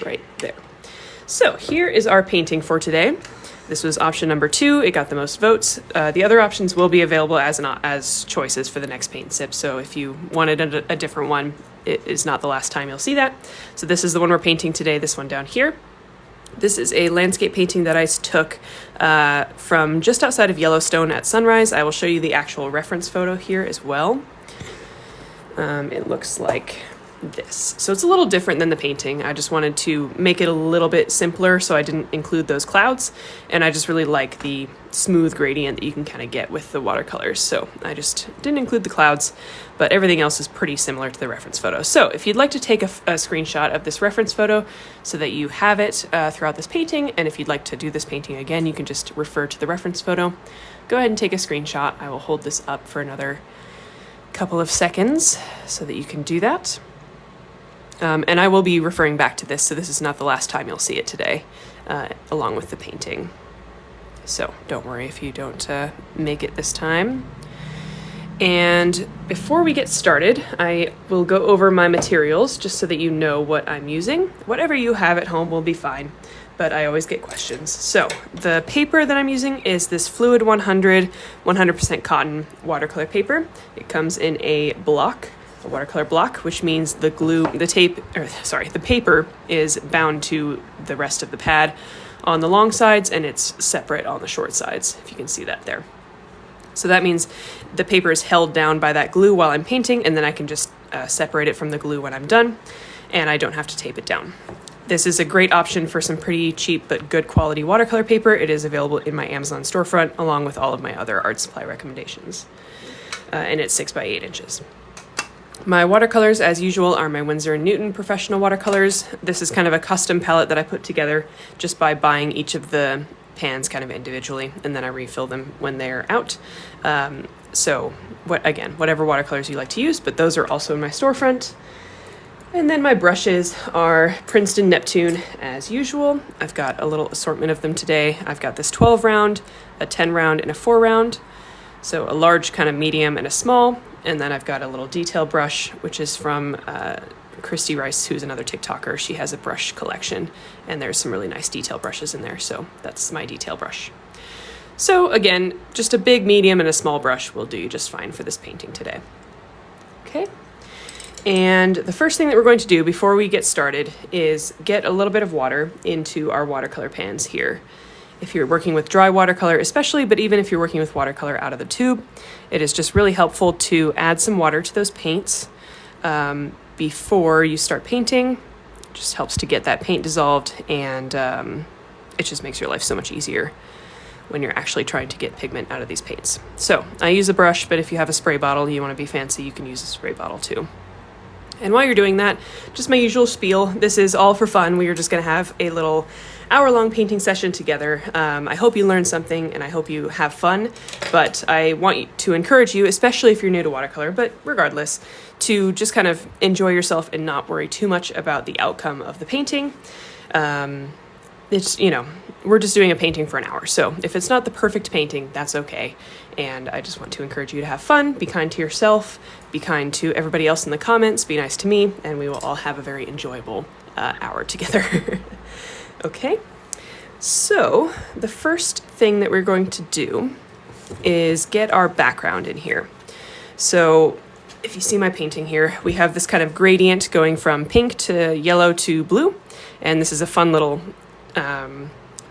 right there. So here is our painting for today. This was option number 2. It got the most votes. The other options will be available as choices for the next paint sip. So if you wanted a different one, it is not the last time you'll see that. So this is the one we're painting today, this one down here. This is a landscape painting that I took from just outside of Yellowstone at sunrise. I will show you the actual reference photo here as well. It looks like this. So it's a little different than the painting. I just wanted to make it a little bit simpler, so I didn't include those clouds, and I just really like the smooth gradient that you can kind of get with the watercolors, so I just didn't include the clouds, but everything else is pretty similar to the reference photo. So if you'd like to take a screenshot of this reference photo so that you have it throughout this painting, and if you'd like to do this painting again, you can just refer to the reference photo. Go ahead and take a screenshot. I will hold this up for another couple of seconds so that you can do that. And I will be referring back to this, so this is not the last time you'll see it today, along with the painting. So don't worry if you don't make it this time. And before we get started, I will go over my materials just so that you know what I'm using. Whatever you have at home will be fine, but I always get questions. So the paper that I'm using is this Fluid 100 100% cotton watercolor paper. It comes in a watercolor block, which means the paper is bound to the rest of the pad on the long sides, and it's separate on the short sides, if you can see that there. So that means the paper is held down by that glue while I'm painting, and then I can just separate it from the glue when I'm done, and I don't have to tape it down. This is a great option for some pretty cheap but good quality watercolor paper. It is available in my Amazon storefront, along with all of my other art supply recommendations, and it's 6 by 8 inches. My watercolors, as usual, are my Winsor Newton professional watercolors. This is kind of a custom palette that I put together just by buying each of the pans kind of individually, and then I refill them when they're out. So whatever watercolors you like to use, but those are also in my storefront. And then my brushes are Princeton Neptune, as usual. I've got a little assortment of them today. I've got this 12 round, a 10 round, and a 4 round. So a large, kind of medium, and a small. And then I've got a little detail brush, which is from Christy Rice, who's another TikToker. She has a brush collection, and there's some really nice detail brushes in there. So that's my detail brush. So again, just a big, medium, and a small brush will do just fine for this painting today. Okay. And the first thing that we're going to do before we get started is get a little bit of water into our watercolor pans here. If you're working with dry watercolor especially, but even if you're working with watercolor out of the tube, it is just really helpful to add some water to those paints before you start painting. It just helps to get that paint dissolved, and it just makes your life so much easier when you're actually trying to get pigment out of these paints. So I use a brush, but if you have a spray bottle, you want to be fancy, you can use a spray bottle too. And while you're doing that, just my usual spiel. This is all for fun. We are just going to have a little hour-long painting session together. I hope you learn something, and I hope you have fun, but I want to encourage you, especially if you're new to watercolor, but regardless, to just kind of enjoy yourself and not worry too much about the outcome of the painting. It's, we're just doing a painting for an hour, so if it's not the perfect painting, that's okay. And I just want to encourage you to have fun, be kind to yourself, be kind to everybody else in the comments, be nice to me, and we will all have a very enjoyable hour together. Okay, so the first thing that we're going to do is get our background in here. So if you see my painting here, we have this kind of gradient going from pink to yellow to blue, and this is a fun little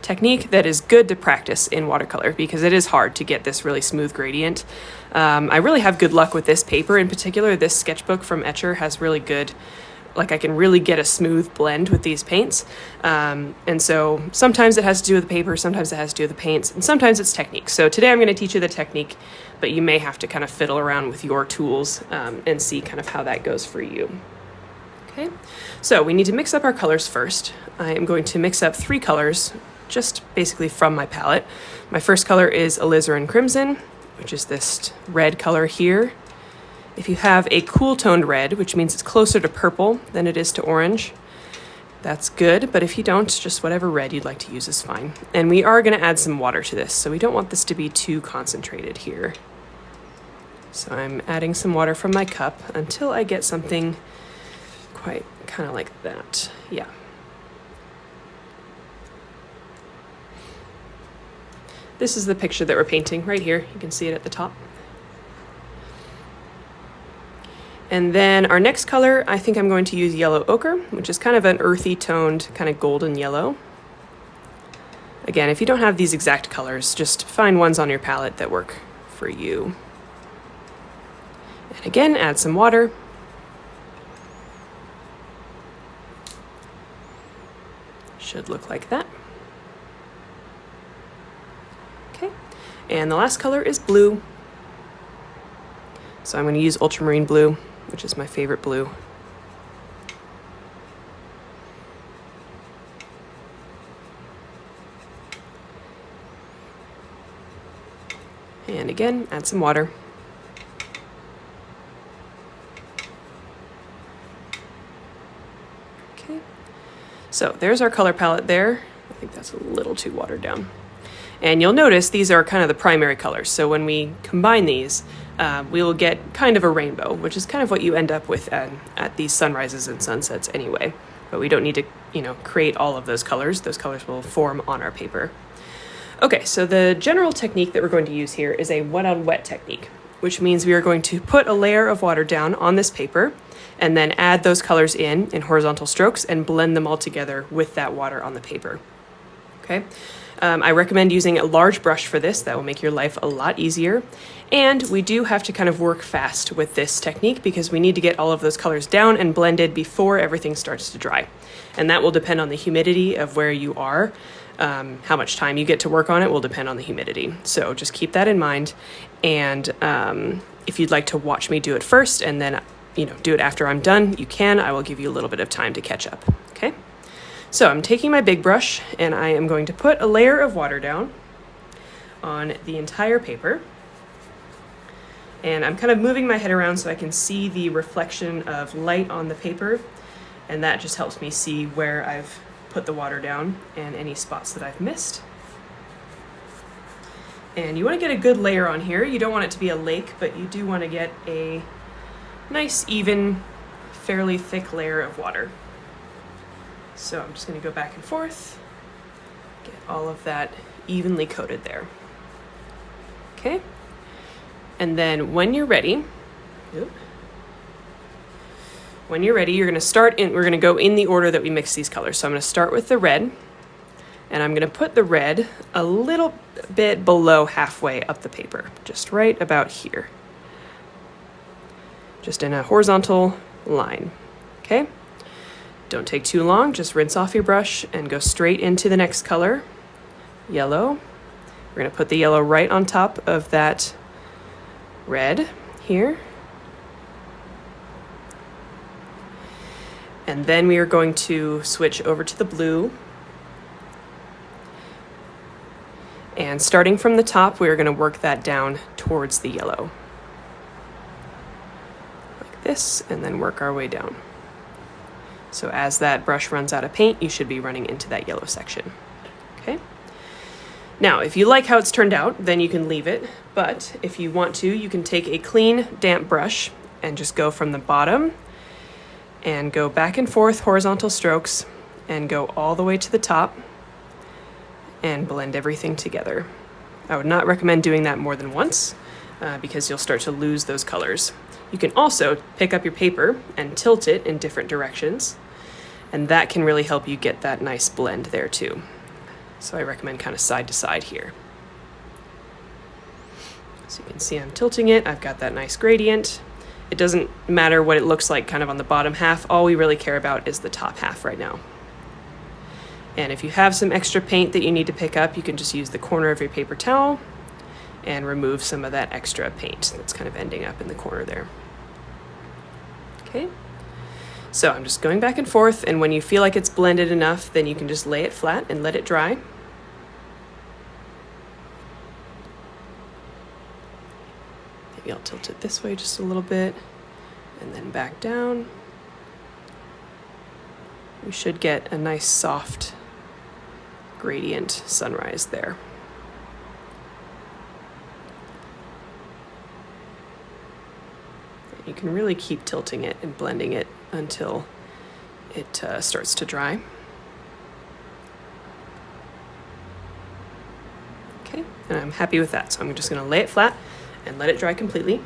technique that is good to practice in watercolor because it is hard to get this really smooth gradient. I really have good luck with this paper in particular. This sketchbook from Etcher has really good, I can really get a smooth blend with these paints. And so sometimes it has to do with the paper, sometimes it has to do with the paints, and sometimes it's technique. So today I'm going to teach you the technique, but you may have to kind of fiddle around with your tools and see kind of how that goes for you. Okay, so we need to mix up our colors first. I am going to mix up 3 colors, just basically from my palette. My first color is alizarin crimson, which is this red color here. If you have a cool toned red, which means it's closer to purple than it is to orange, that's good, but if you don't, just whatever red you'd like to use is fine. And we are going to add some water to this, so we don't want this to be too concentrated here. So I'm adding some water from my cup until I get something quite kind of like that. Yeah. this is the picture that we're painting right here. You can see it at the top. And then our next color, I think I'm going to use yellow ochre, which is kind of an earthy toned, kind of golden yellow. Again, if you don't have these exact colors, just find ones on your palette that work for you. And again, add some water. Should look like that. Okay, and the last color is blue. So I'm going to use ultramarine blue, which is my favorite blue. And again, add some water. Okay, so there's our color palette there. I think that's a little too watered down. And you'll notice these are kind of the primary colors. So when we combine these, we will get kind of a rainbow, which is kind of what you end up with at these sunrises and sunsets anyway. But we don't need to, create all of those colors. Those colors will form on our paper. Okay, so the general technique that we're going to use here is a wet-on-wet technique, which means we are going to put a layer of water down on this paper and then add those colors in horizontal strokes and blend them all together with that water on the paper. Okay. I recommend using a large brush for this. That will make your life a lot easier. And we do have to kind of work fast with this technique because we need to get all of those colors down and blended before everything starts to dry. And that will depend on the humidity of where you are. How much time you get to work on it will depend on the humidity. So just keep that in mind. And if you'd like to watch me do it first and then do it after I'm done, you can. I will give you a little bit of time to catch up. Okay. So I'm taking my big brush and I am going to put a layer of water down on the entire paper. And I'm kind of moving my head around so I can see the reflection of light on the paper. And that just helps me see where I've put the water down and any spots that I've missed. And you want to get a good layer on here. You don't want it to be a lake, but you do want to get a nice, even, fairly thick layer of water. So I'm just going to go back and forth, get all of that evenly coated there. Okay. And then when you're ready, you're going to we're going to go in the order that we mix these colors. So I'm going to start with the red, and I'm going to put the red a little bit below halfway up the paper, just right about here. Just in a horizontal line. Okay. Don't take too long, just rinse off your brush and go straight into the next color, yellow. We're going to put the yellow right on top of that red here. And then we are going to switch over to the blue. And starting from the top, we are going to work that down towards the yellow. Like this, and then work our way down. So as that brush runs out of paint, you should be running into that yellow section. Okay. Now, if you like how it's turned out, then you can leave it. But if you want to, you can take a clean, damp brush and just go from the bottom and go back and forth horizontal strokes and go all the way to the top and blend everything together. I would not recommend doing that more than once because you'll start to lose those colors. You can also pick up your paper and tilt it in different directions, and that can really help you get that nice blend there too. So I recommend kind of side to side here. So you can see I'm tilting it. I've got that nice gradient. It doesn't matter what it looks like kind of on the bottom half. All we really care about is the top half right now. And if you have some extra paint that you need to pick up, you can just use the corner of your paper towel and remove some of that extra paint that's kind of ending up in the corner there. Okay, so I'm just going back and forth, and when you feel like it's blended enough, then you can just lay it flat and let it dry. Maybe I'll tilt it this way just a little bit, and then back down. We should get a nice soft gradient sunrise there. You can really keep tilting it and blending it until it starts to dry. Okay, and I'm happy with that. So I'm just going to lay it flat and let it dry completely.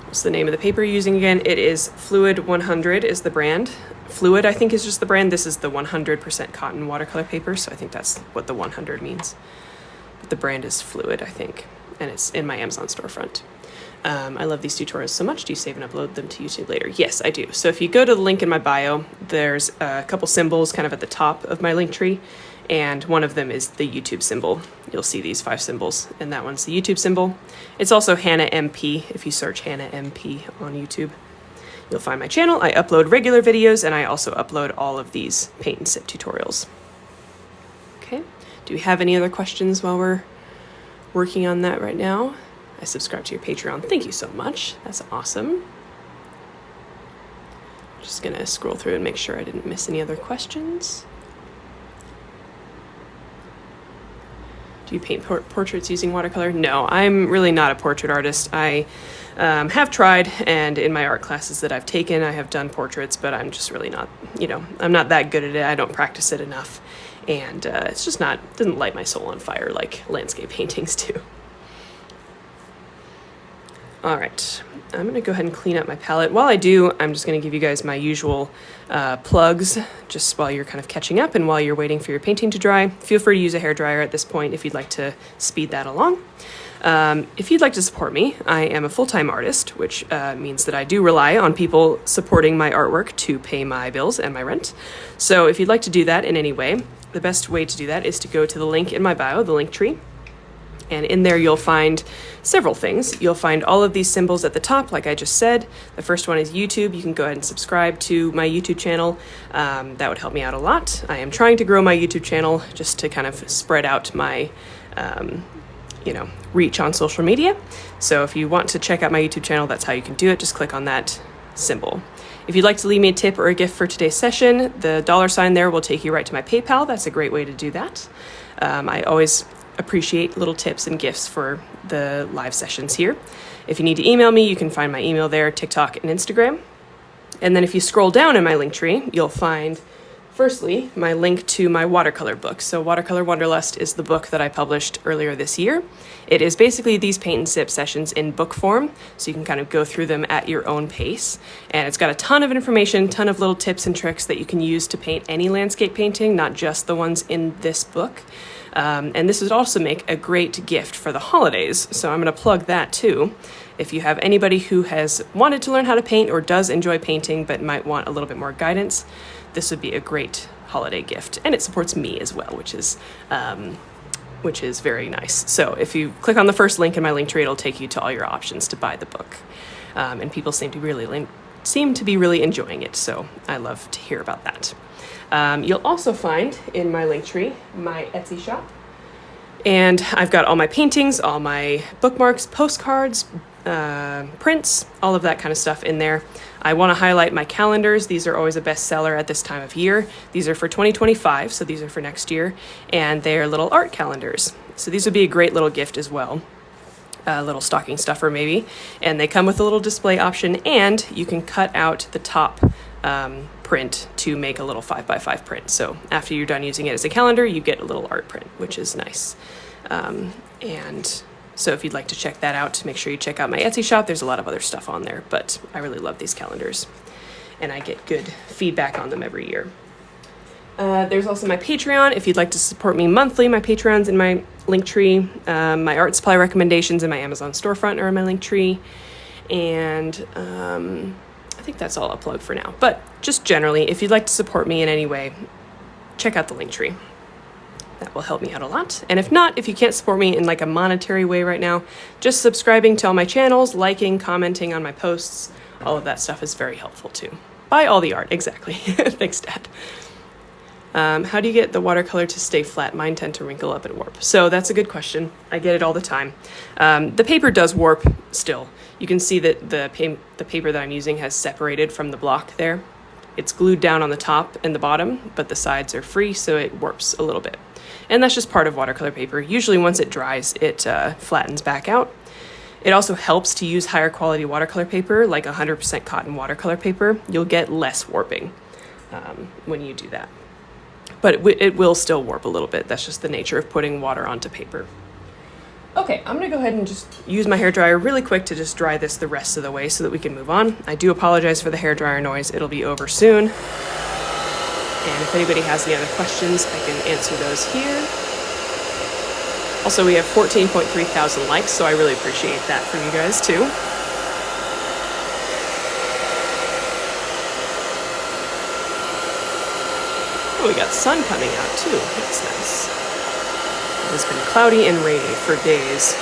What's the name of the paper you're using again? It is Fluid 100 is the brand. Fluid, I think, is just the brand. This is the 100% cotton watercolor paper, so I think that's what the 100 means. But the brand is Fluid, I think, and it's in my Amazon storefront. I love these tutorials so much. Do you save and upload them to YouTube later? Yes, I do. So if you go to the link in my bio, there's a couple symbols kind of at the top of my link tree, and one of them is the YouTube symbol. You'll see these 5 symbols, and that one's the YouTube symbol. It's also Hannah MP. If you search Hannah MP on YouTube, you'll find my channel. I upload regular videos, and I also upload all of these paint and sip tutorials. Okay, do we have any other questions while we're working on that right now? I subscribe to your Patreon. Thank you so much. That's awesome. Just gonna scroll through and make sure I didn't miss any other questions. Do you paint portraits using watercolor? No, I'm really not a portrait artist. I have tried, and in my art classes that I've taken, I have done portraits, but I'm just really not, I'm not that good at it. I don't practice it enough, and it's just doesn't light my soul on fire like landscape paintings do. All right, I'm gonna go ahead and clean up my palette. While I do, I'm just gonna give you guys my usual plugs, just while you're kind of catching up and while you're waiting for your painting to dry. Feel free to use a hairdryer at this point if you'd like to speed that along. If you'd like to support me, I am a full-time artist, which means that I do rely on people supporting my artwork to pay my bills and my rent. So if you'd like to do that in any way, the best way to do that is to go to the link in my bio, the link tree. And in there, you'll find several things. You'll find all of these symbols at the top, like I just said. The first one is YouTube. You can go ahead and subscribe to my YouTube channel. That would help me out a lot. I am trying to grow my YouTube channel just to kind of spread out my, reach on social media. So if you want to check out my YouTube channel, that's how you can do it. Just click on that symbol. If you'd like to leave me a tip or a gift for today's session, the $ there will take you right to my PayPal. That's a great way to do that. I always appreciate little tips and gifts for the live sessions here. If you need to email me, you can find my email there, TikTok and Instagram. And then if you scroll down in my link tree, you'll find, firstly, my link to my watercolor book. So Watercolor Wonderlust is the book that I published earlier this year. It is basically these paint and sip sessions in book form, so you can kind of go through them at your own pace. And it's got a ton of information, ton of little tips and tricks that you can use to paint any landscape painting, not just the ones in this book. And this would also make a great gift for the holidays, so I'm going to plug that too. If you have anybody who has wanted to learn how to paint or does enjoy painting but might want a little bit more guidance, this would be a great holiday gift. And it supports me as well, which is very nice. So if you click on the first link in my link tree, it'll take you to all your options to buy the book. And people seem to be really enjoying it, so I love to hear about that. You'll also find in my link tree my Etsy shop, and I've got all my paintings, all my bookmarks, postcards, prints, all of that kind of stuff in there. I want to highlight my calendars. These are always a bestseller at this time of year. These are for 2025, so these are for next year, and they're little art calendars. So these would be a great little gift as well. A little stocking stuffer maybe, and they come with a little display option, and you can cut out the top print to make a little 5x5 print. So after you're done using it as a calendar, you get a little art print, which is nice. And so if you'd like to check that out, make sure you check out my Etsy shop. There's a lot of other stuff on there, but I really love these calendars, and I get good feedback on them every year. There's also my Patreon. If you'd like to support me monthly, my Patreon's in my link tree. My art supply recommendations in my Amazon storefront are in my link tree. And I think that's all I'll plug for now. But just generally, if you'd like to support me in any way, check out the link tree. That will help me out a lot. And if not, if you can't support me in like a monetary way right now, just subscribing to all my channels, liking, commenting on my posts, all of that stuff is very helpful too. Buy all the art, exactly. Thanks, Dad. How do you get the watercolor to stay flat? Mine tend to wrinkle up and warp. So that's a good question. I get it all the time. The paper does warp still. You can see that the paper that I'm using has separated from the block there. It's glued down on the top and the bottom, but the sides are free, so it warps a little bit. And that's just part of watercolor paper. Usually once it dries, it flattens back out. It also helps to use higher quality watercolor paper, like 100% cotton watercolor paper. You'll get less warping when you do that. but it will still warp a little bit. That's just the nature of putting water onto paper. Okay, I'm gonna go ahead and just use my hairdryer really quick to just dry this the rest of the way so that we can move on. I do apologize for the hairdryer noise. It'll be over soon. And if anybody has any other questions, I can answer those here. Also, we have 14.3 thousand likes, so I really appreciate that from you guys too. Oh, we got sun coming out too. That's nice. It has been cloudy and rainy for days.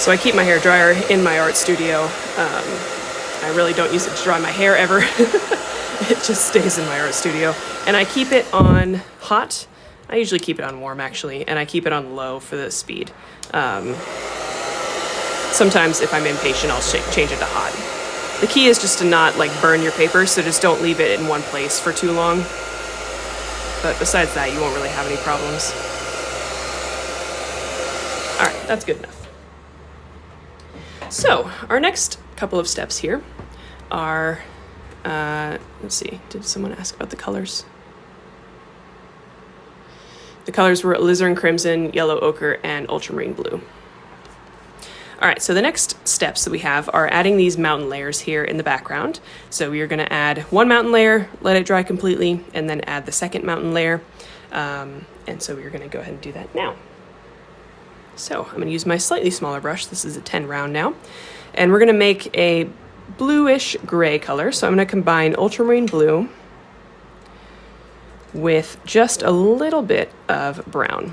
So I keep my hair dryer in my art studio. I really don't use it to dry my hair ever. It just stays in my art studio. And I keep it on hot. I usually keep it on warm actually, and I keep it on low for the speed. Sometimes if I'm impatient, I'll change it to hot. The key is just to not like burn your paper, so just don't leave it in one place for too long. But besides that, you won't really have any problems. All right, that's good enough. So our next couple of steps here are, let's see, did someone ask about the colors? The colors were alizarin crimson, yellow ochre, and ultramarine blue. All right, so the next steps that we have are adding these mountain layers here in the background. So we are gonna add one mountain layer, let it dry completely, and then add the second mountain layer. And so we're gonna go ahead and do that now. So I'm gonna use my slightly smaller brush. This is a 10 round now. And we're gonna make a bluish gray color. So I'm gonna combine ultramarine blue with just a little bit of brown.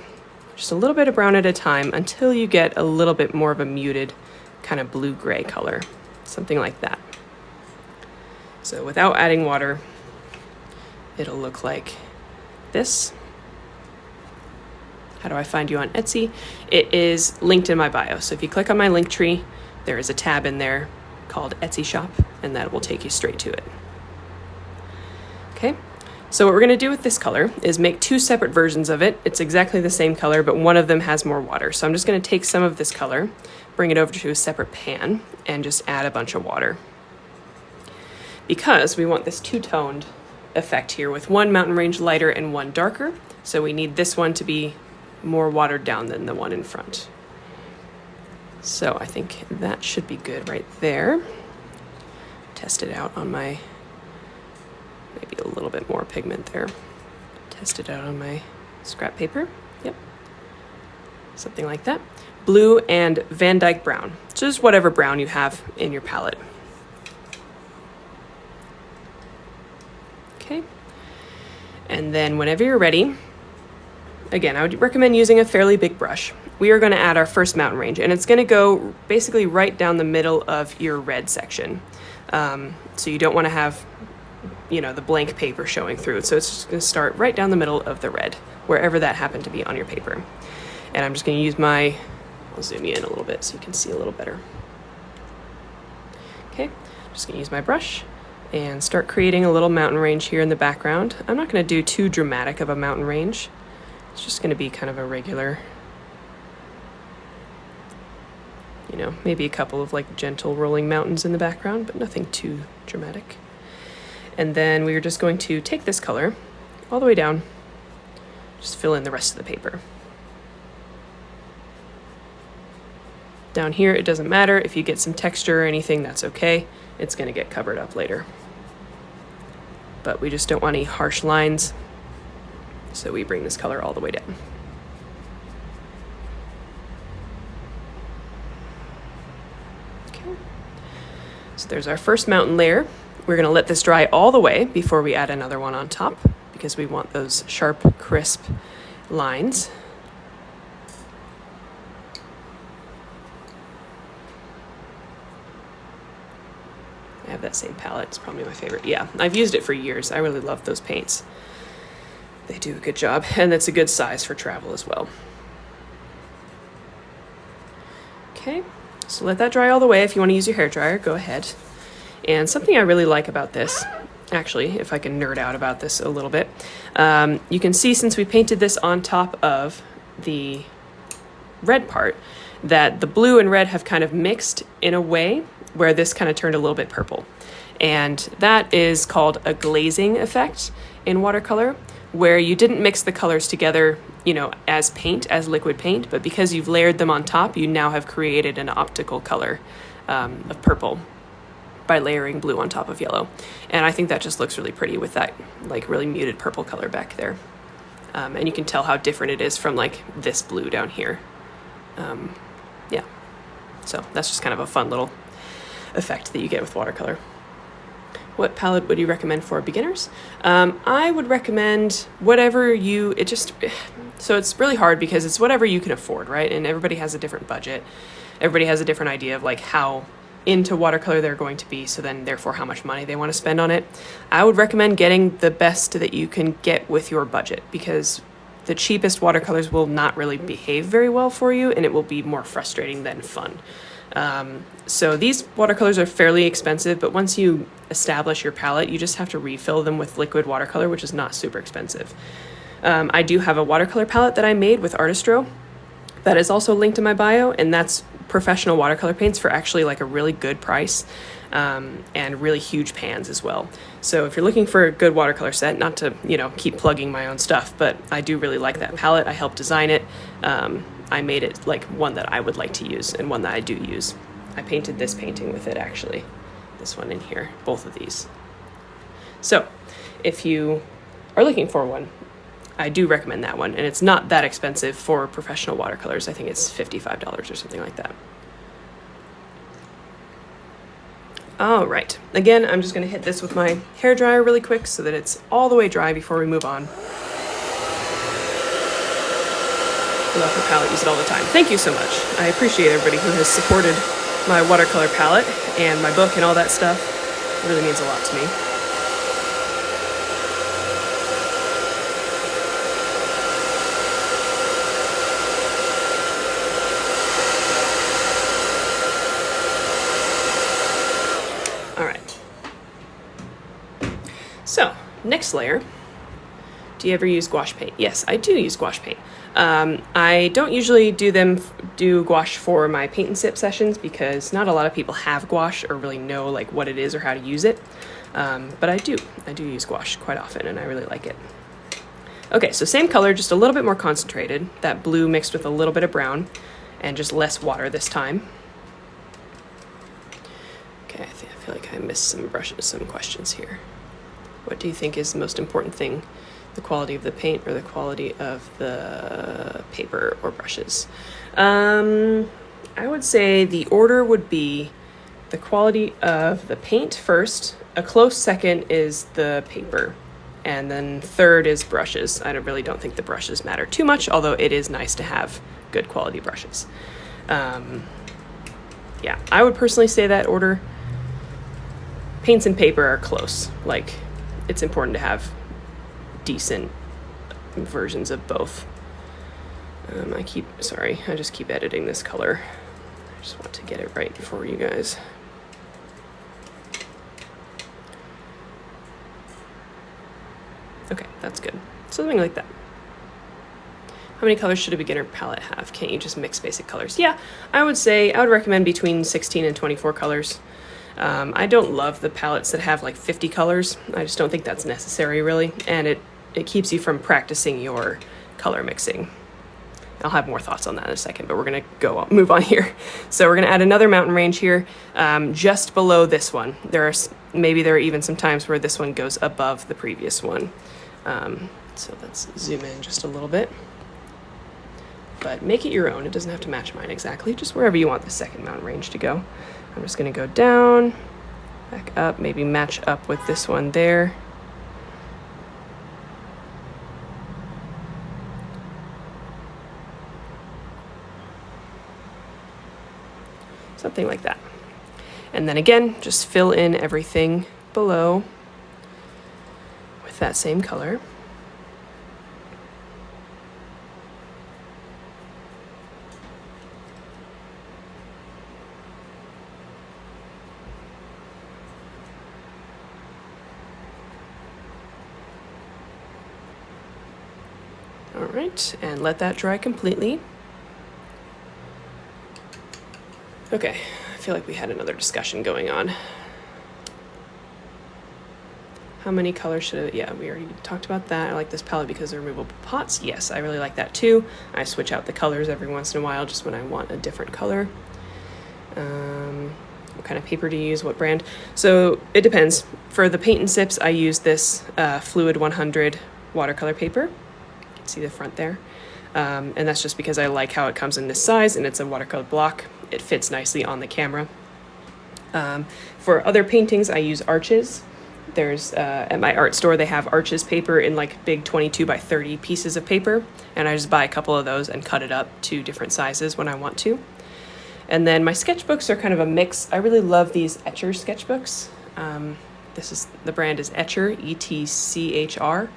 Just a little bit of brown at a time until you get a little bit more of a muted kind of blue-gray color, something like that. So without adding water, it'll look like this. How do I find you on Etsy? It is linked in my bio. So if you click on my link tree, there is a tab in there called Etsy Shop, and that will take you straight to it. Okay. So what we're going to do with this color is make two separate versions of it. It's exactly the same color, but one of them has more water. So I'm just going to take some of this color, bring it over to a separate pan, and just add a bunch of water. Because we want this two-toned effect here with one mountain range lighter and one darker. So we need this one to be more watered down than the one in front. So I think that should be good right there. Test it out on my... maybe a little bit more pigment there. Test it out on my scrap paper. Yep. Something like that. Blue and Van Dyke brown. Just whatever brown you have in your palette. Okay. And then whenever you're ready, again, I would recommend using a fairly big brush. We are going to add our first mountain range, and it's going to go basically right down the middle of your red section. So you don't want to have, you know, the blank paper showing through. So it's just going to start right down the middle of the red, wherever that happened to be on your paper. And I'm just going to use my, I'll zoom you in a little bit so you can see a little better. Okay, just going to use my brush and start creating a little mountain range here in the background. I'm not going to do too dramatic of a mountain range. It's just going to be kind of a regular, you know, maybe a couple of like gentle rolling mountains in the background, but nothing too dramatic. And then we are just going to take this color all the way down, just fill in the rest of the paper. Down here, it doesn't matter. If you get some texture or anything, that's okay. It's going to get covered up later. But we just don't want any harsh lines, so we bring this color all the way down. Okay. So there's our first mountain layer. We're going to let this dry all the way before we add another one on top, because we want those sharp, crisp lines. I have that same palette. It's probably my favorite. Yeah, I've used it for years. I really love those paints. They do a good job, and it's a good size for travel as well. Okay, so let that dry all the way. If you want to use your hairdryer, go ahead. And something I really like about this, actually, if I can nerd out about this a little bit, you can see since we painted this on top of the red part, that the blue and red have kind of mixed in a way where this kind of turned a little bit purple. And that is called a glazing effect in watercolor, where you didn't mix the colors together, you know, as paint, as liquid paint, but because you've layered them on top, you now have created an optical color of purple by layering blue on top of yellow. And I think that just looks really pretty with that like really muted purple color back there. And you can tell how different it is from like this blue down here. Yeah, so that's just kind of a fun little effect that you get with watercolor. What palette would you recommend for beginners? I would recommend whatever you, so it's really hard because it's whatever you can afford, right? And everybody has a different budget. Everybody has a different idea of like how into watercolor they're going to be, so then therefore how much money they want to spend on it. I would recommend getting the best that you can get with your budget, because the cheapest watercolors will not really behave very well for you, and it will be more frustrating than fun. So these watercolors are fairly expensive, but once you establish your palette, you just have to refill them with liquid watercolor, which is not super expensive. I do have a watercolor palette that I made with Artistro that is also linked in my bio, and that's professional watercolor paints for actually like a really good price, and really huge pans as well. So if you're looking for a good watercolor set, not to, you know, keep plugging my own stuff, but I do really like that palette. I helped design it. I made it like one that I would like to use and one that I do use. I painted this painting with it actually, this one in here, both of these. So if you are looking for one, I do recommend that one, and it's not that expensive for professional watercolors. I think it's $55 or something like that. All right, again, I'm just gonna hit this with my hairdryer really quick so that it's all the way dry before we move on. I love her palette, use it all the time. Thank you so much. I appreciate everybody who has supported my watercolor palette and my book and all that stuff. It really means a lot to me. So, next layer. Do you ever use gouache paint? Yes, I do use gouache paint. I don't usually do gouache for my paint and sip sessions because not a lot of people have gouache or really know like what it is or how to use it. But I do use gouache quite often, and I really like it. Okay, so same color, just a little bit more concentrated. That blue mixed with a little bit of brown and just less water this time. Okay, I feel like I missed some questions here. What do you think is the most important thing? The quality of the paint or the quality of the paper or brushes? I would say the order would be the quality of the paint first, a close second is the paper, and then third is brushes. I really don't think the brushes matter too much, although it is nice to have good quality brushes. Yeah, I would personally say that order. Paints and paper are close. Like, it's important to have decent versions of both. I just keep editing this color. I just want to get it right for you guys. Okay, that's good. Something like that. How many colors should a beginner palette have? Can't you just mix basic colors? Yeah, I would recommend between 16 and 24 colors. I don't love the palettes that have like 50 colors. I just don't think that's necessary really, and it keeps you from practicing your color mixing. I'll have more thoughts on that in a second, but we're gonna move on here. So we're gonna add another mountain range here, just below this one. There are even some times where this one goes above the previous one. So let's zoom in just a little bit. But make it your own. It doesn't have to match mine exactly, just wherever you want the second mountain range to go. I'm just gonna go down, back up, maybe match up with this one there. Something like that. And then again, just fill in everything below with that same color. All right, and let that dry completely. Okay, I feel like we had another discussion going on. How many colors should I, yeah, we already talked about that. I like this palette because of removable pots. Yes, I really like that too. I switch out the colors every once in a while just when I want a different color. What kind of paper to use, what brand? So it depends. For the paint and sips, I use this Fluid 100 watercolor paper. You can see the front there. And that's just because I like how it comes in this size and it's a watercolor block. It fits nicely on the camera. For other paintings, I use Arches. There's, at my art store, they have Arches paper in like big 22 by 30 pieces of paper. And I just buy a couple of those and cut it up to different sizes when I want to. And then my sketchbooks are kind of a mix. I really love these Etcher sketchbooks. The brand is Etcher, E-T-C-H-R.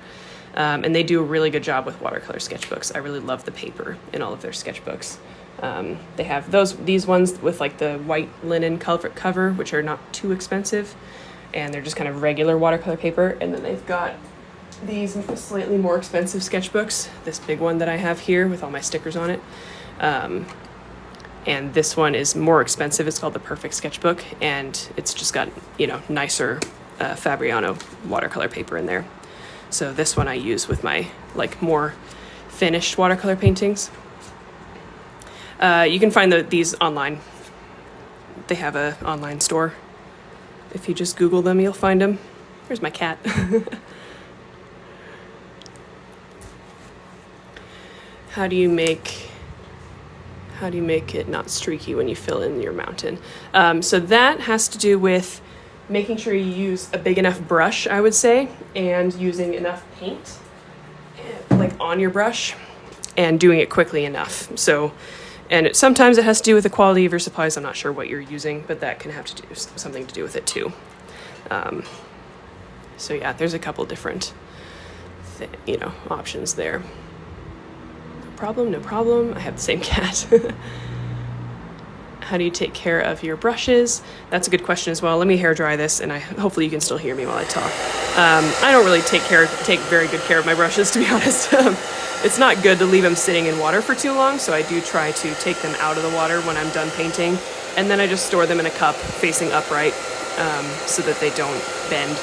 And they do a really good job with watercolor sketchbooks. I really love the paper in all of their sketchbooks. They have these ones with like the white linen cover, which are not too expensive. And they're just kind of regular watercolor paper. And then they've got these slightly more expensive sketchbooks. This big one that I have here with all my stickers on it. And this one is more expensive. It's called the Perfect Sketchbook, and it's just got, you know, nicer Fabriano watercolor paper in there. So this one I use with my like more finished watercolor paintings. You can find these online. They have an online store. If you just Google them, you'll find them. There's my cat. How do you make it not streaky when you fill in your mountain? So that has to do with making sure you use a big enough brush, I would say, and using enough paint like on your brush and doing it quickly enough. So, and sometimes it has to do with the quality of your supplies. I'm not sure what you're using, but that can have to do something to do with it too. So yeah, there's a couple different options there. No problem. I have the same cat. How do you take care of your brushes? That's a good question as well. Let me hair dry this, and hopefully you can still hear me while I talk. I don't really take very good care of my brushes, to be honest. It's not good to leave them sitting in water for too long, so I do try to take them out of the water when I'm done painting, and then I just store them in a cup facing upright so that they don't bend.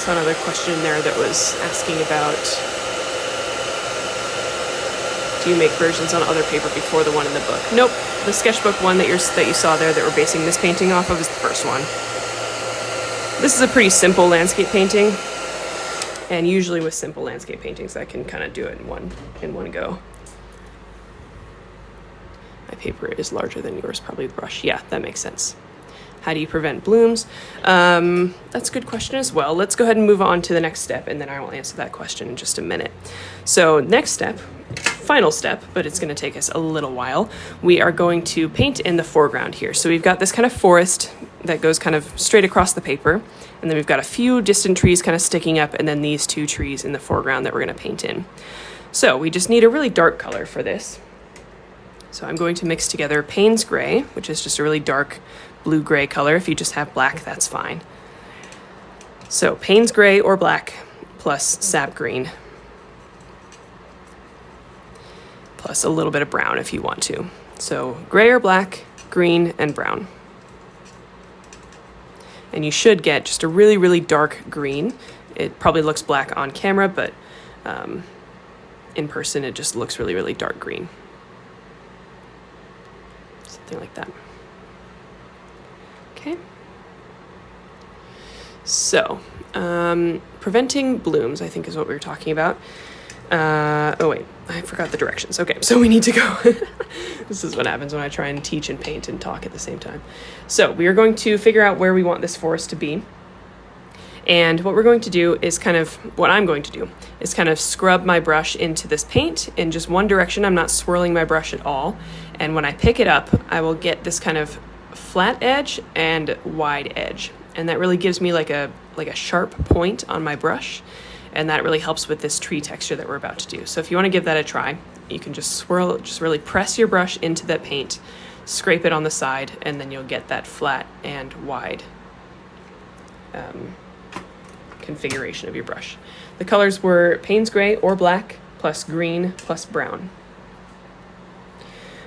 Another question there that was asking about, do you make versions on other paper before the one in the book? Nope. The sketchbook one that you saw there that we're basing this painting off of is the first one. This is a pretty simple landscape painting, and usually with simple landscape paintings I can kind of do it in one go. My paper is larger than yours, probably the brush. Yeah, that makes sense. How do you prevent blooms? That's a good question as well. Let's go ahead and move on to the next step, and then I will answer that question in just a minute. So next step, final step, but it's going to take us a little while. We are going to paint in the foreground here. So we've got this kind of forest that goes kind of straight across the paper, and then we've got a few distant trees kind of sticking up, and then these two trees in the foreground that we're going to paint in. So we just need a really dark color for this. So I'm going to mix together Payne's Gray, which is just a really dark blue-gray color. If you just have black, that's fine. So Payne's Gray or black plus sap green plus a little bit of brown if you want to. So gray or black, green, and brown. And you should get just a really, really dark green. It probably looks black on camera, but in person it just looks really, really dark green. Something like that. Okay. So, preventing blooms, I think is what we were talking about. Oh wait, I forgot the directions. Okay, so we need to go. This is what happens when I try and teach and paint and talk at the same time. So we are going to figure out where we want this forest to be. And what we're going to do is what I'm going to do is kind of scrub my brush into this paint in just one direction. I'm not swirling my brush at all. And when I pick it up, I will get this kind of flat edge and wide edge. And that really gives me like a sharp point on my brush. And that really helps with this tree texture that we're about to do. So if you want to give that a try, you can just swirl, just really press your brush into that paint, scrape it on the side, and then you'll get that flat and wide configuration of your brush. The colors were Payne's Gray or black plus green plus brown.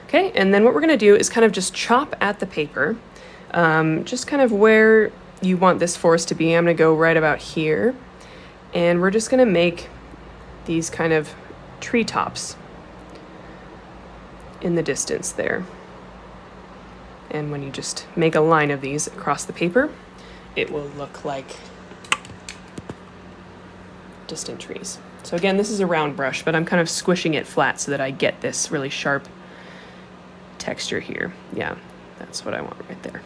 Okay, and then what we're going to do is kind of just chop at the paper, just kind of where you want this forest to be. I'm gonna go right about here, and we're just gonna make these kind of treetops in the distance there. And when you just make a line of these across the paper, it will look like distant trees. So again, this is a round brush, but I'm kind of squishing it flat so that I get this really sharp texture here. Yeah, that's what I want right there.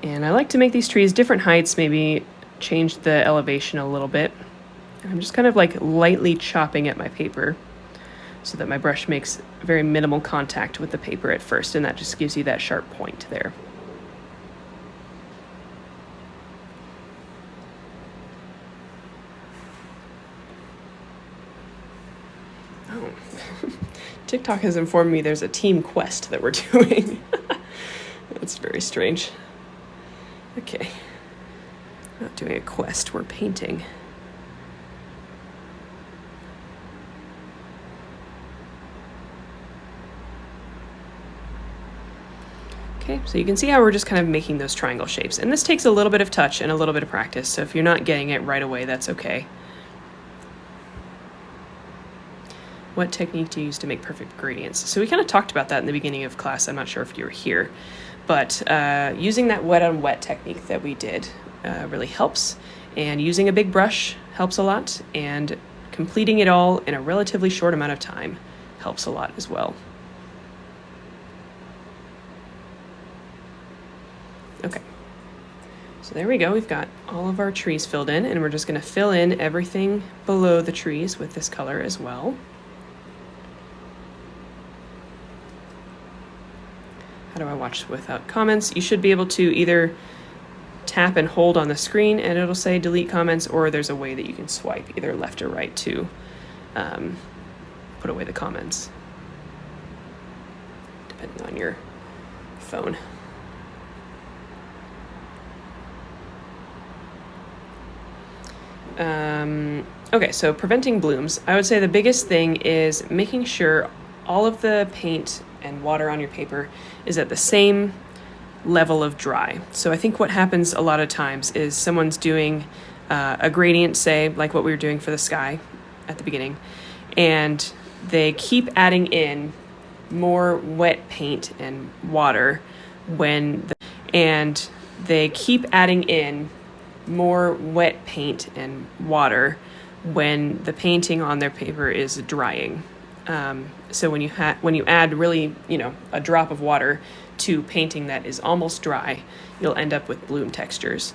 And I like to make these trees different heights, maybe change the elevation a little bit. I'm just kind of like lightly chopping at my paper so that my brush makes very minimal contact with the paper at first, and that just gives you that sharp point there. Oh, TikTok has informed me there's a team quest that we're doing. That's very strange. Okay, we're not doing a quest, we're painting. Okay, so you can see how we're just kind of making those triangle shapes. And this takes a little bit of touch and a little bit of practice, so if you're not getting it right away, that's okay. What technique do you use to make perfect gradients? So we kind of talked about that in the beginning of class. I'm not sure if you were here, but using that wet on wet technique that we did really helps. And using a big brush helps a lot, and completing it all in a relatively short amount of time helps a lot as well. Okay, so there we go. We've got all of our trees filled in, and we're just going to fill in everything below the trees with this color as well. How do I watch without comments? You should be able to either tap and hold on the screen and it'll say delete comments, or there's a way that you can swipe either left or right to put away the comments, depending on your phone. Okay, so preventing blooms. I would say the biggest thing is making sure all of the paint and water on your paper is at the same level of dry. So I think what happens a lot of times is someone's doing a gradient, say, like what we were doing for the sky at the beginning, and they keep adding in more wet paint and water when the painting on their paper is drying. So when you add really, a drop of water to painting that is almost dry, you'll end up with bloom textures.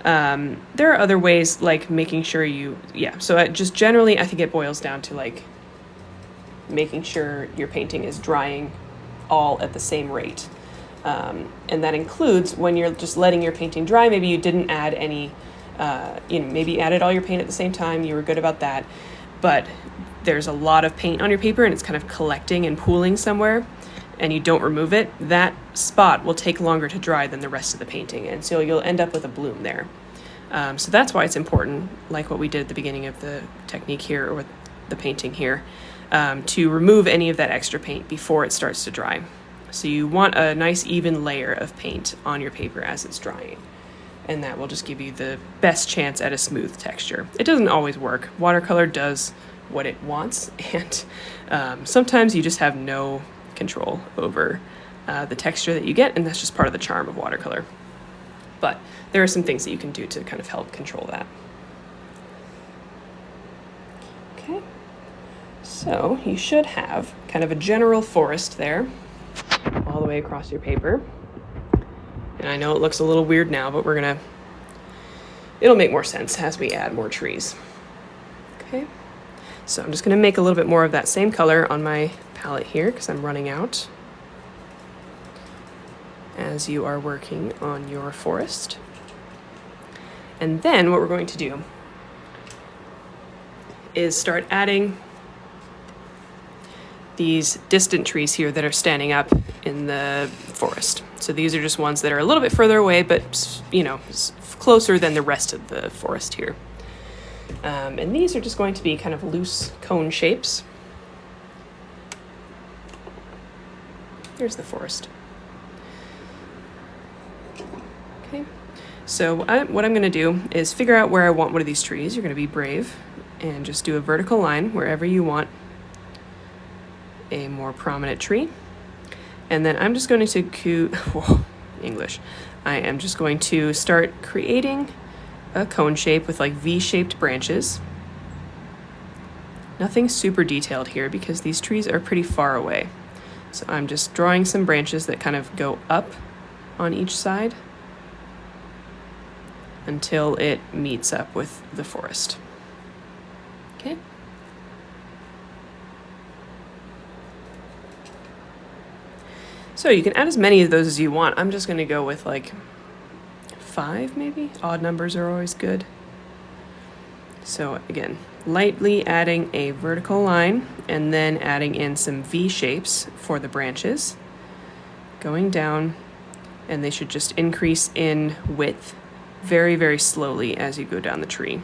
There are other ways, like making sure just generally I think it boils down to like making sure your painting is drying all at the same rate. And that includes when you're just letting your painting dry, maybe you didn't add any, maybe you added all your paint at the same time, you were good about that, but there's a lot of paint on your paper and it's kind of collecting and pooling somewhere, and you don't remove it, that spot will take longer to dry than the rest of the painting, and so you'll end up with a bloom there. So that's why it's important, like what we did at the beginning of the technique here, or with the painting here, to remove any of that extra paint before it starts to dry. So you want a nice even layer of paint on your paper as it's drying, and that will just give you the best chance at a smooth texture. It doesn't always work. Watercolor does what it wants, and sometimes you just have no control over the texture that you get, and that's just part of the charm of watercolor. But there are some things that you can do to kind of help control that. Okay, so you should have kind of a general forest there all the way across your paper. And I know it looks a little weird now, but it'll make more sense as we add more trees. Okay, so I'm just gonna make a little bit more of that same color on my palette here because I'm running out as you are working on your forest. And then what we're going to do is start adding these distant trees here that are standing up in the forest. So these are just ones that are a little bit further away, but closer than the rest of the forest here. And these are just going to be kind of loose cone shapes. Here's the forest. Okay, So what I'm going to do is figure out where I want one of these trees. You're going to be brave and just do a vertical line wherever you want a more prominent tree. And then I'm just going to English. I am just going to start creating a cone shape with like V-shaped branches. Nothing super detailed here because these trees are pretty far away. So I'm just drawing some branches that kind of go up on each side until it meets up with the forest. Okay. So you can add as many of those as you want. I'm just going to go with like 5 maybe. Odd numbers are always good. So again, lightly adding a vertical line and then adding in some V shapes for the branches, going down, and they should just increase in width very, very slowly as you go down the tree.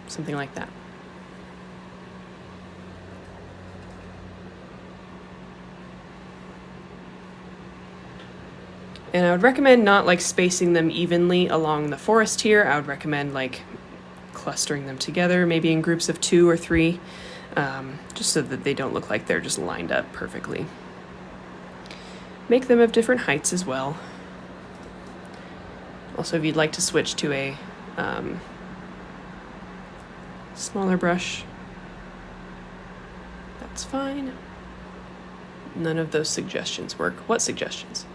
Something like that. And I would recommend not like spacing them evenly along the forest here. I would recommend like clustering them together, maybe in groups of 2 or 3, just so that they don't look like they're just lined up perfectly. Make them of different heights as well. Also, if you'd like to switch to a smaller brush, that's fine. None of those suggestions work. What suggestions?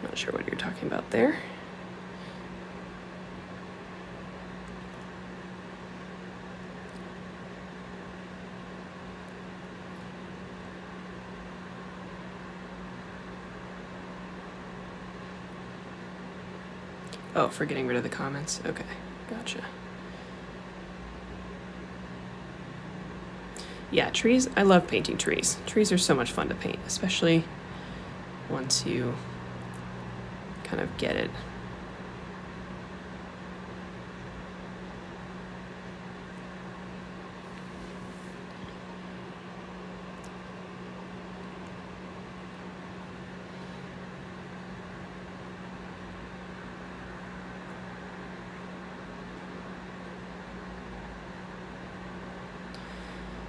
Not sure what you're talking about there. Oh, for getting rid of the comments. Okay, gotcha. Yeah, trees, I love painting trees. Trees are so much fun to paint, especially once you kind of get it.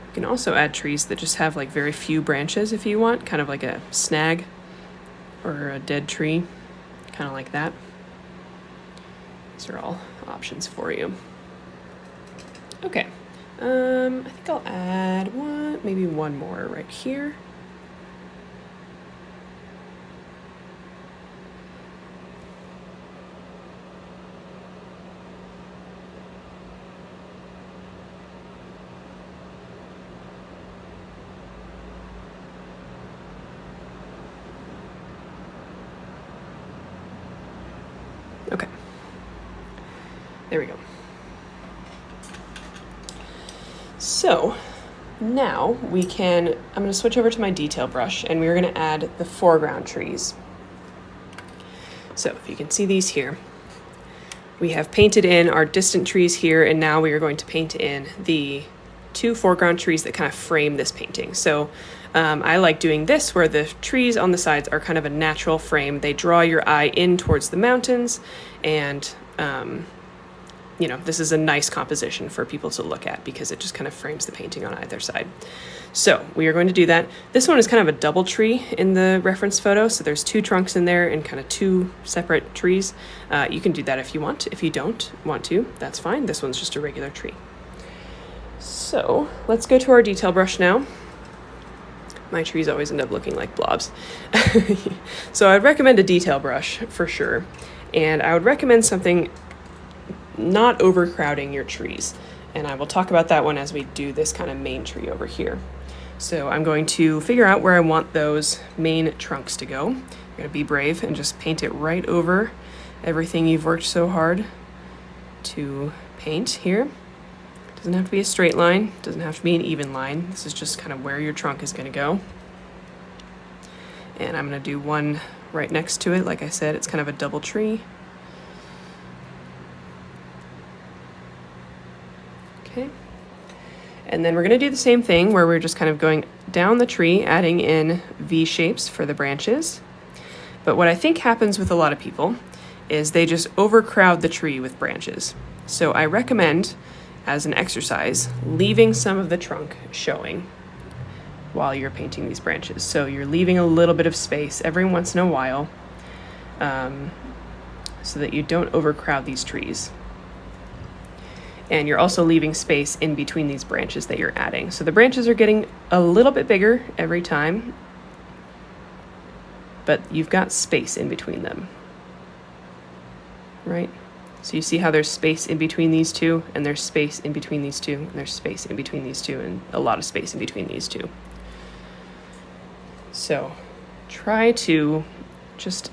You can also add trees that just have like very few branches if you want, kind of like a snag or a dead tree. Kind of like that. These are all options for you. Okay, I think I'll add maybe one more right here. Okay, there we go. So now I'm going to switch over to my detail brush and we're going to add the foreground trees. So if you can see these here, we have painted in our distant trees here, and now we are going to paint in the 2 foreground trees that kind of frame this painting. So I like doing this where the trees on the sides are kind of a natural frame. They draw your eye in towards the mountains, and you know, this is a nice composition for people to look at because it just kind of frames the painting on either side. So we are going to do that. This one is kind of a double tree in the reference photo, so there's 2 trunks in there and kind of 2 separate trees. You can do that if you want. If you don't want to, that's fine. This one's just a regular tree. So let's go to our detail brush now. My trees always end up looking like blobs. So I'd recommend a detail brush for sure. And I would recommend something not overcrowding your trees. And I will talk about that one as we do this kind of main tree over here. So I'm going to figure out where I want those main trunks to go. I'm going to be brave and just paint it right over everything you've worked so hard to paint here. Doesn't have to be a straight line, doesn't have to be an even line. This is just kind of where your trunk is going to go. And I'm going to do one right next to it. Like I said, it's kind of a double tree. Okay. And then we're going to do the same thing where we're just kind of going down the tree, adding in V shapes for the branches. But what I think happens with a lot of people is they just overcrowd the tree with branches. So I recommend, as an exercise, leaving some of the trunk showing while you're painting these branches. So you're leaving a little bit of space every once in a while, so that you don't overcrowd these trees. And you're also leaving space in between these branches that you're adding. So the branches are getting a little bit bigger every time, but you've got space in between them, right? So you see how there's space in between these two, and there's space in between these two, and there's space in between these two, and a lot of space in between these two. So try to just,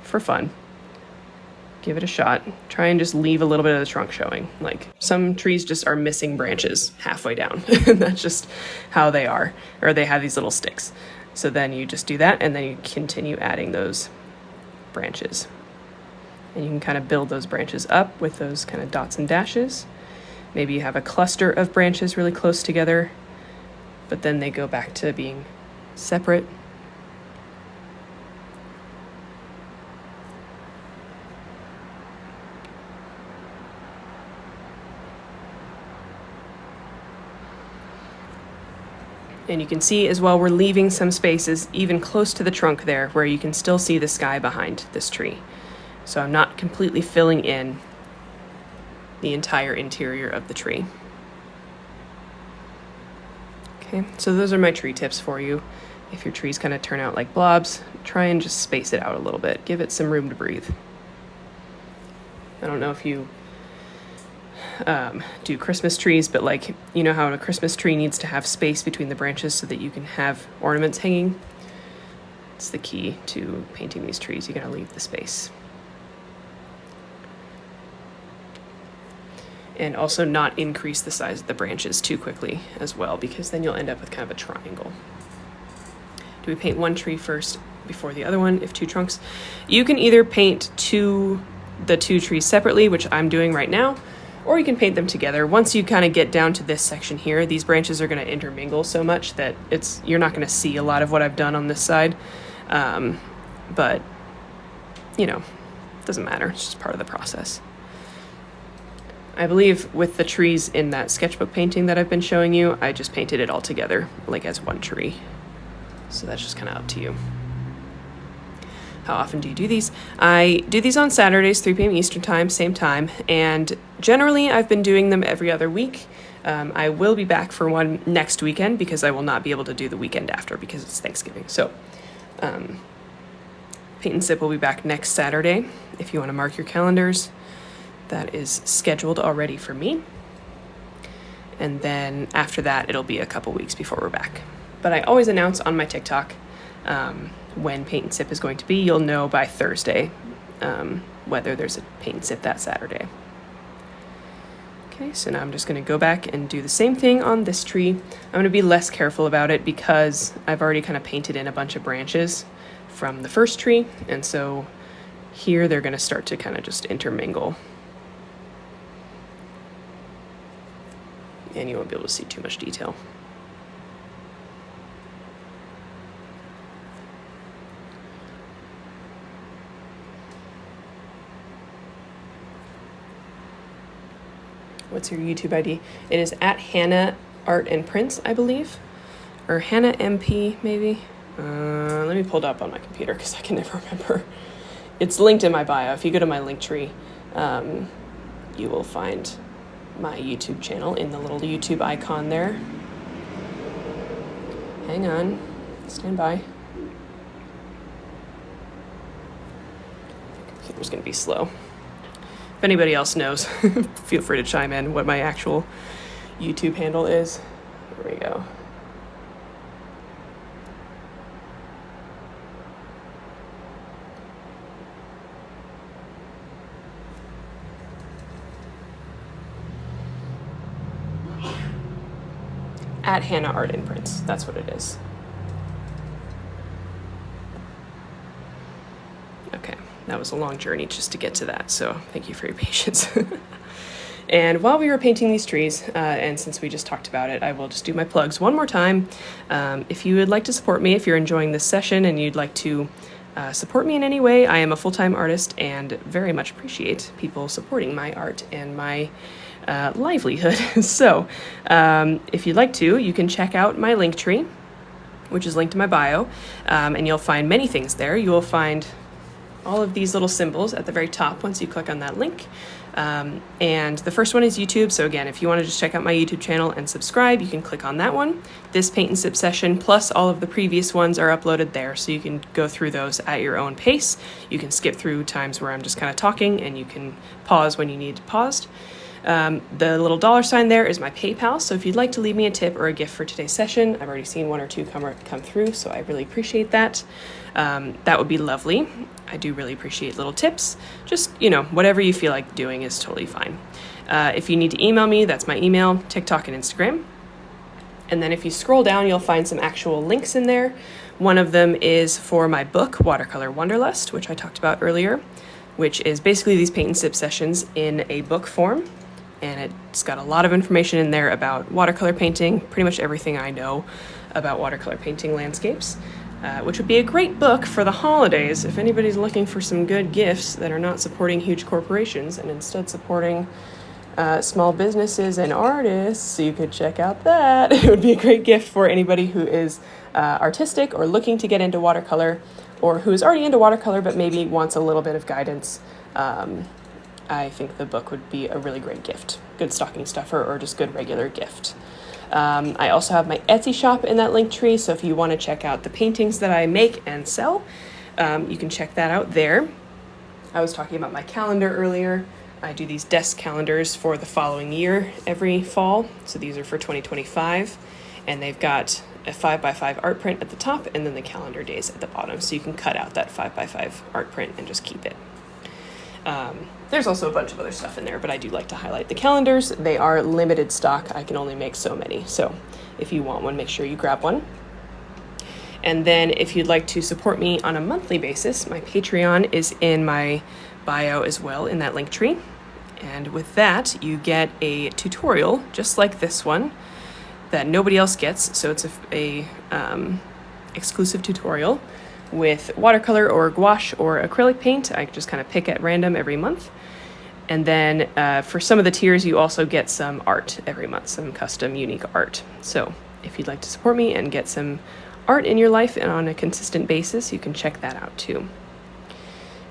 for fun, give it a shot. Try and just leave a little bit of the trunk showing. Like, some trees just are missing branches halfway down. And that's just how they are, or they have these little sticks. So then you just do that, and then you continue adding those branches. And you can kind of build those branches up with those kind of dots and dashes. Maybe you have a cluster of branches really close together, but then they go back to being separate. And you can see as well, we're leaving some spaces even close to the trunk there where you can still see the sky behind this tree. So I'm not completely filling in the entire interior of the tree. Okay, so those are my tree tips for you. If your trees kind of turn out like blobs, try and just space it out a little bit. Give it some room to breathe. I don't know if you do Christmas trees, but like, you know how a Christmas tree needs to have space between the branches so that you can have ornaments hanging? It's the key to painting these trees. You gotta leave the space. And also not increase the size of the branches too quickly as well, because then you'll end up with kind of a triangle. Do we paint one tree first before the other one if two trunks? You can either paint the two trees separately, which I'm doing right now, or you can paint them together. Once you kind of get down to this section here, these branches are going to intermingle so much that you're not going to see a lot of what I've done on this side. But, doesn't matter. It's just part of the process. I believe with the trees in that sketchbook painting that I've been showing you, I just painted it all together, like as one tree. So that's just kind of up to you. How often do you do these? I do these on Saturdays, 3 p.m. Eastern time, same time. And generally I've been doing them every other week. I will be back for one next weekend because I will not be able to do the weekend after because it's Thanksgiving. So Paint and Sip will be back next Saturday. If you want to mark your calendars, that is scheduled already for me. And then after that, it'll be a couple weeks before we're back. But I always announce on my TikTok when Paint and Sip is going to be. You'll know by Thursday whether there's a Paint and Sip that Saturday. Okay, so now I'm just going to go back and do the same thing on this tree. I'm going to be less careful about it because I've already kind of painted in a bunch of branches from the first tree. And so here they're going to start to kind of just intermingle. And you won't be able to see too much detail. What's your YouTube ID? It is at Hannah Art and Prints, I believe. Or Hannah MP, maybe. Let me pull it up on my computer because I can never remember. It's linked in my bio. If you go to my link tree, you will find my YouTube channel in the little YouTube icon there. Hang on. Stand by. The computer's going to be slow. If anybody else knows, feel free to chime in what my actual YouTube handle is. There we go. At Hannah Art and Prints. That's what it is. Okay, that was a long journey just to get to that, so thank you for your patience. And while we were painting these trees, and since we just talked about it, I will just do my plugs one more time. If you would like to support me, if you're enjoying this session and you'd like to support me in any way, I am a full-time artist and very much appreciate people supporting my art and my livelihood. So if you'd like to, you can check out my Linktree, which is linked in my bio, and you'll find many things there. You will find all of these little symbols at the very top once you click on that link. And the first one is YouTube. So again, if you want to just check out my YouTube channel and subscribe, you can click on that one. This paint and sip session plus all of the previous ones are uploaded there, so you can go through those at your own pace. You can skip through times where I'm just kind of talking, and you can pause when you need to pause. The little $ there is my PayPal, so if you'd like to leave me a tip or a gift for today's session, I've already seen one or two come through, so I really appreciate that. That would be lovely. I do really appreciate little tips. Just, whatever you feel like doing is totally fine. If you need to email me, that's my email, TikTok, and Instagram. And then if you scroll down, you'll find some actual links in there. One of them is for my book, Watercolor Wonderlust, which I talked about earlier, which is basically these paint and sip sessions in a book form. And it's got a lot of information in there about watercolor painting, pretty much everything I know about watercolor painting landscapes, which would be a great book for the holidays if anybody's looking for some good gifts that are not supporting huge corporations and instead supporting small businesses and artists. So you could check out that. It would be a great gift for anybody who is artistic or looking to get into watercolor, or who is already into watercolor but maybe wants a little bit of guidance. I think the book would be a really great gift. Good stocking stuffer or just good regular gift. I also have my Etsy shop in that Linktree, so if you want to check out the paintings that I make and sell, you can check that out there. I was talking about my calendar earlier. I do these desk calendars for the following year every fall. So these are for 2025, and they've got a 5x5 art print at the top and then the calendar days at the bottom. So you can cut out that 5x5 art print and just keep it. There's also a bunch of other stuff in there, but I do like to highlight the calendars. They are limited stock. I can only make so many. So if you want one, make sure you grab one. And then if you'd like to support me on a monthly basis, my Patreon is in my bio as well in that Linktree. And with that, you get a tutorial just like this one that nobody else gets. So it's a exclusive tutorial with watercolor or gouache or acrylic paint. I just kind of pick at random every month. And then for some of the tiers, you also get some art every month, some custom unique art. So if you'd like to support me and get some art in your life and on a consistent basis, you can check that out too.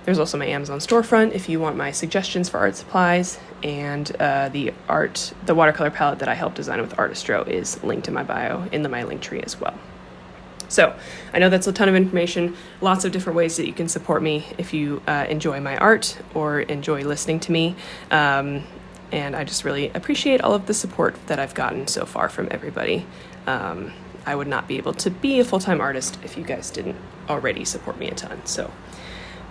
There's also my Amazon storefront if you want my suggestions for art supplies, and the watercolor palette that I helped design with Artistro is linked in my bio in my Linktree as well. So I know that's a ton of information, lots of different ways that you can support me if you enjoy my art or enjoy listening to me. And I just really appreciate all of the support that I've gotten so far from everybody. I would not be able to be a full-time artist if you guys didn't already support me a ton. So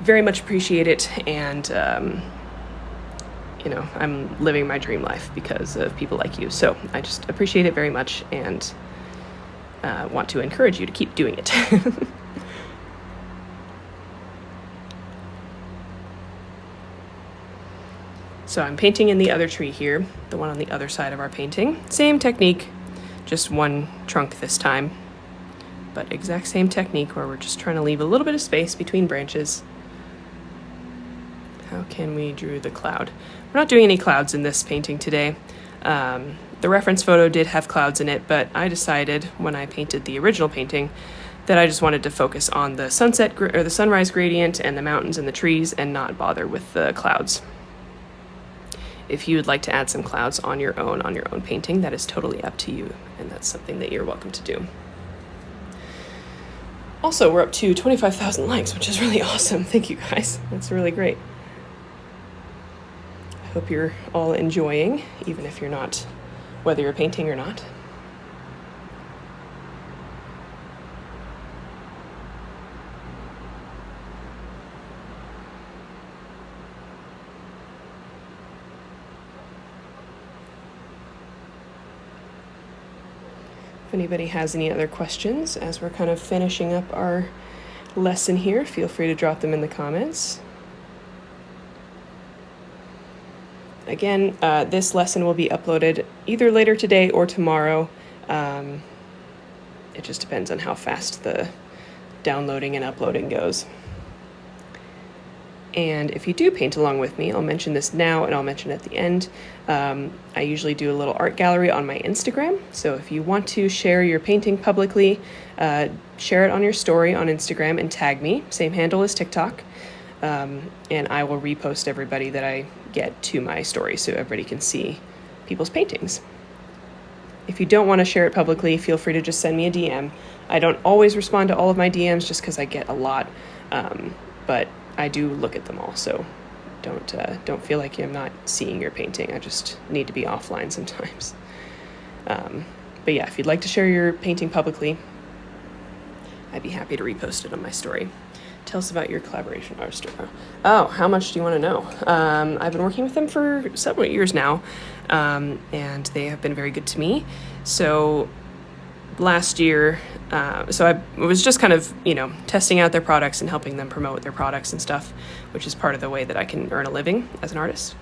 very much appreciate it. And, I'm living my dream life because of people like you. So I just appreciate it very much, and want to encourage you to keep doing it. So I'm painting in the other tree here, the one on the other side of our painting. Same technique, just one trunk this time, but exact same technique where we're just trying to leave a little bit of space between branches. How can we draw the cloud? We're not doing any clouds in this painting today. The reference photo did have clouds in it, but I decided when I painted the original painting that I just wanted to focus on the the sunrise gradient and the mountains and the trees and not bother with the clouds. If you would like to add some clouds on your own painting, that is totally up to you, and that's something that you're welcome to do. Also, we're up to 25,000 likes, which is really awesome. Thank you guys. That's really great. I hope you're all enjoying, even if you're not, whether you're painting or not. If anybody has any other questions as we're kind of finishing up our lesson here, feel free to drop them in the comments. again, this lesson will be uploaded either later today or tomorrow. It just depends on how fast the downloading and uploading goes. And if you do paint along with me, I'll mention this now and I'll mention at the end. I usually do a little art gallery on my Instagram. So if you want to share your painting publicly, share it on your story on Instagram and tag me. Same handle as TikTok. And I will repost everybody that I get to my story so everybody can see people's paintings. If you don't want to share it publicly, feel free to just send me a DM. I don't always respond to all of my DMs just because I get a lot, but I do look at them all, so don't feel like I'm not seeing your painting. I just need to be offline sometimes. But yeah, if you'd like to share your painting publicly, I'd be happy to repost it on my story. Tell us about your collaboration artist. Oh, how much do you want to know? I've been working with them for several years now, and they have been very good to me. So last year, so I was just kind of, testing out their products and helping them promote their products and stuff, which is part of the way that I can earn a living as an artist.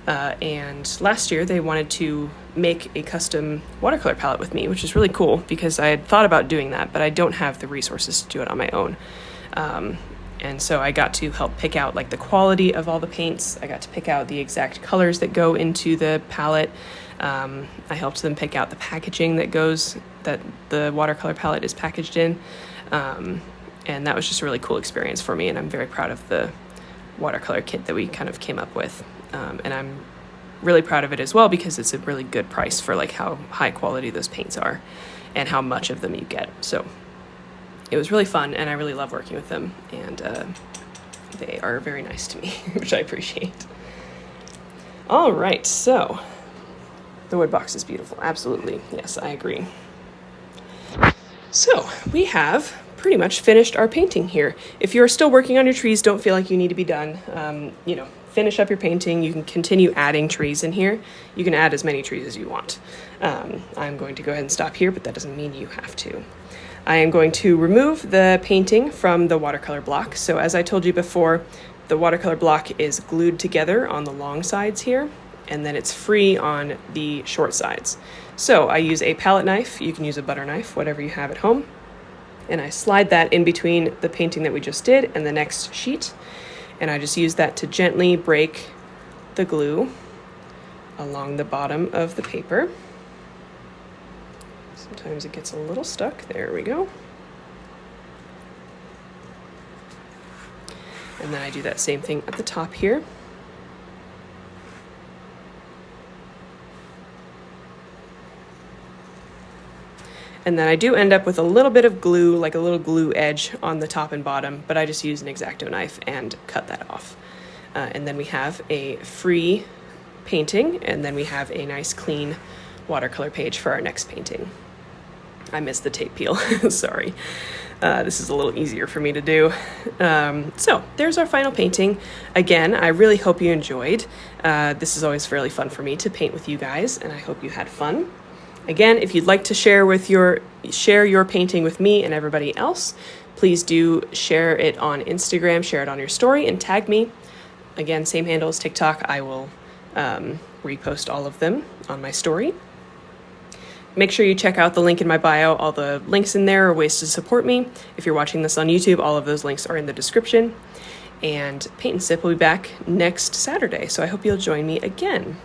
And last year they wanted to make a custom watercolor palette with me, which is really cool because I had thought about doing that, but I don't have the resources to do it on my own. And so I got to help pick out like the quality of all the paints. I got to pick out the exact colors that go into the palette. I helped them pick out the packaging that the watercolor palette is packaged in. And that was just a really cool experience for me. And I'm very proud of the watercolor kit that we kind of came up with. And I'm really proud of it as well because it's a really good price for like how high quality those paints are and how much of them you get. So it was really fun and I really love working with them, and they are very nice to me, which I appreciate. All right, so the wood box is beautiful. Absolutely. Yes, I agree. So we have pretty much finished our painting here. If you're still working on your trees, don't feel like you need to be done. Finish up your painting. You can continue adding trees in here. You can add as many trees as you want. I'm going to go ahead and stop here, but that doesn't mean you have to. I am going to remove the painting from the watercolor block. So as I told you before, the watercolor block is glued together on the long sides here, and then it's free on the short sides. So I use a palette knife. You can use a butter knife, whatever you have at home. And I slide that in between the painting that we just did and the next sheet. And I just use that to gently break the glue along the bottom of the paper. Sometimes it gets a little stuck. There we go. And then I do that same thing at the top here. And then I do end up with a little bit of glue, like a little glue edge on the top and bottom, but I just use an X-Acto knife and cut that off. And then we have a free painting, and then we have a nice clean watercolor page for our next painting. I missed the tape peel, sorry. This is a little easier for me to do. So there's our final painting. Again, I really hope you enjoyed. This is always fairly fun for me to paint with you guys, and I hope you had fun. Again, if you'd like to share your painting with me and everybody else, please do share it on Instagram, share it on your story, and tag me. Again, same handle as TikTok. I will repost all of them on my story. Make sure you check out the link in my bio. All the links in there are ways to support me. If you're watching this on YouTube, all of those links are in the description. And Paint and Sip will be back next Saturday, so I hope you'll join me again.